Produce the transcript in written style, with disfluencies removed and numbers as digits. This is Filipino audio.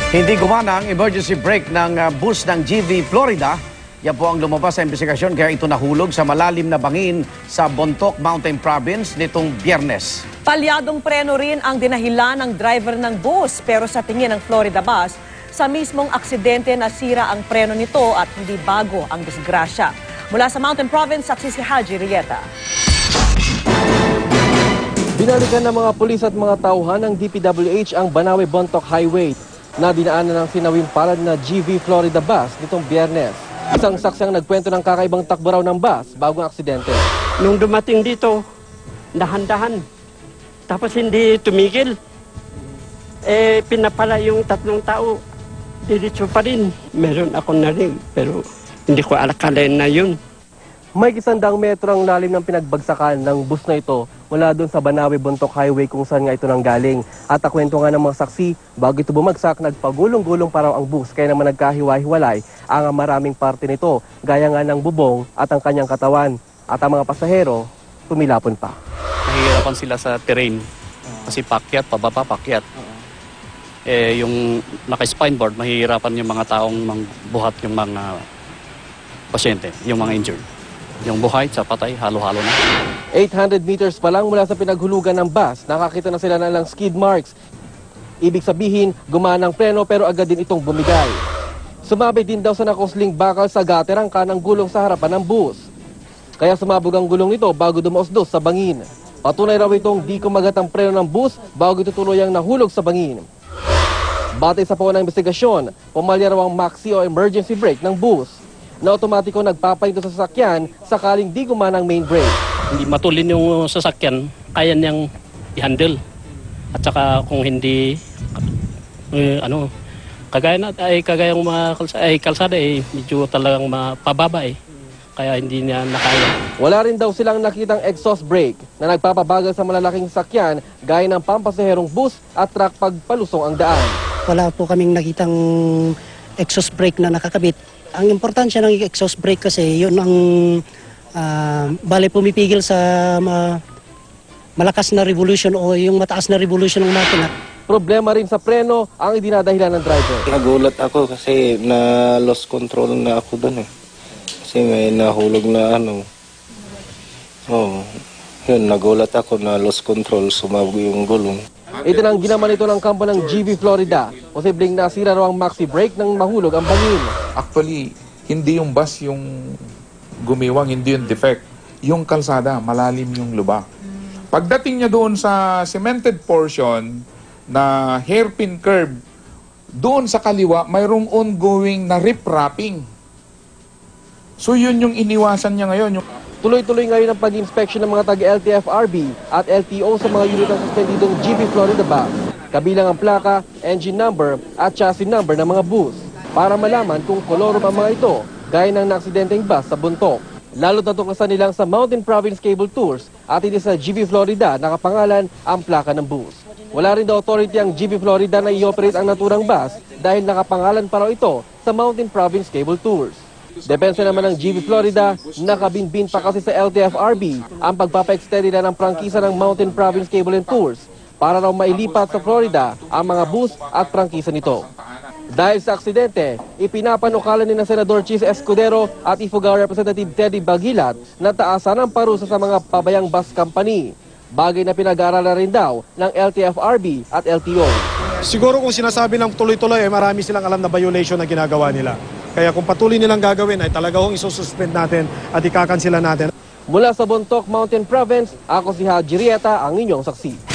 Hindi gumana ang emergency brake ng bus ng GV Florida. Yan po ang lumabas sa investigasyon kaya ito nahulog sa malalim na bangin sa Bontoc Mountain Province nitong Biyernes. Palyadong preno rin ang dinahilan ng driver ng bus pero sa tingin ng Florida Bus, sa mismong aksidente nasira ang preno nito at hindi bago ang disgrasya. Mula sa Mountain Province, saksi si Haji Rieta. Binalikan ng mga pulis at mga tauhan ng DPWH ang Banawe-Bontoc Highway na dinaanan ng sinawing palad na GV Florida Bus nitong Biyernes. Isang saksang nagkwento ng kakaibang takbo raw ng bus bago ang aksidente. Nung dumating dito, dahan-dahan. Tapos hindi tumigil. Pinapala yung tatlong tao. Diretso pa rin. Meron akong narinig, pero hindi ko alakalain na yun. May 100 metro ang lalim ng pinagbagsakan ng bus na ito mula doon sa Banawe-Bontoc Highway kung saan nga ito nanggaling. At akwento nga ng mga saksi, bago ito bumagsak, nagpagulong-gulong pa raw ang bus kaya naman nagkahiwa-hiwalay ang maraming parte nito, gaya nga ng bubong at ang kanyang katawan. At ang mga pasahero, tumilapon pa. Nahihirapan sila sa terrain kasi pakyat, pababa, pakyat. Yung naka-spineboard, mahihirapan yung mga taong buhat yung mga pasyente, yung mga injured. Yung buhay sa patay, halo-halo na. 800 meters pa lang mula sa pinaghulugan ng bus, nakakita na sila na lang skid marks. Ibig sabihin, gumana ang preno pero agad din itong bumigay. Sumabit din daw sa nakusling bakal sa gutter ang kanang gulong sa harapan ng bus. Kaya sumabog ang gulong nito bago dumaos-dos sa bangin. Patunay raw itong di kumagat ang preno ng bus bago ito tuluyang nahulog sa bangin. Batay sa paunang investigasyon, pumalya raw ang maxi o emergency brake ng bus na otomatiko nagpapahinto sa sasakyan sakaling di gumana ang main brake. Hindi matulin yung sasakyan, kaya niyang i-handle. At saka kung hindi, kagayang mga kalsada medyo talagang mapababa kaya hindi niya nakaya. Wala rin daw silang nakitang exhaust brake na nagpapabagal sa malalaking sasakyan gaya ng pampasaherong bus at truck pagpalusong ang daan. Wala po kaming nakitang exhaust brake na nakakabit. Ang importansya ng exhaust brake kasi yun ang bale pumipigil sa malakas na revolution o yung mataas na revolution ng makina. Problema rin sa preno ang idinadahilan ng driver. Nagulat ako kasi na-lost control na ako doon eh. Kasi may nahulog na yun, nagulat ako na lost control, sumabog yung gulong. Itinanggi naman ito ng kampo ng GV Florida. Posibleng nasira raw ang maxi brake nang mahulog ang bangin. Actually, hindi yung bus yung gumiwang, hindi yung defect. Yung kalsada, malalim yung lubak. Pagdating niya doon sa cemented portion na hairpin curve, doon sa kaliwa, mayroong ongoing na rip-wrapping. So yun yung iniwasan niya ngayon. Tuloy-tuloy ngayon ang pag-inspection ng mga taga-LTFRB at LTO sa mga unit ng suspendidong GV Florida Bus, kabilang ang plaka, engine number at chassis number ng mga bus, para malaman kung kolorum ang mga ito, gaya ng naaksidenteng bus sa Bontoc. Lalo natuklasan nilang sa Mountain Province Cable Tours at hindi sa GV Florida nakapangalan ang plaka ng bus. Wala rin daw authority ang GV Florida na i-operate ang naturang bus dahil nakapangalan pa raw ito sa Mountain Province Cable Tours. Depensa naman ng GV Florida, nakabinbin pa kasi sa LTFRB ang pagpapa-extend nila ng prangkisa ng Mountain Province Cable and Tours para raw mailipat sa Florida ang mga bus at prangkisa nito. Dahil sa aksidente, ipinapanukalan ni na Senador Chis Escudero at Ifugao Representative Teddy Bagilat na taasan ang parusa sa mga pabayang bus company. Bagay na pinag-aaralan rin daw ng LTFRB at LTO. Siguro kung sinasabi ng tuloy-tuloy, marami silang alam na violation na ginagawa nila. Kaya kung patuloy nilang gagawin ay talaga hong isususpend natin at ikakansila natin. Mula sa Bontoc Mountain Province, ako si Haji Rieta, ang inyong saksi.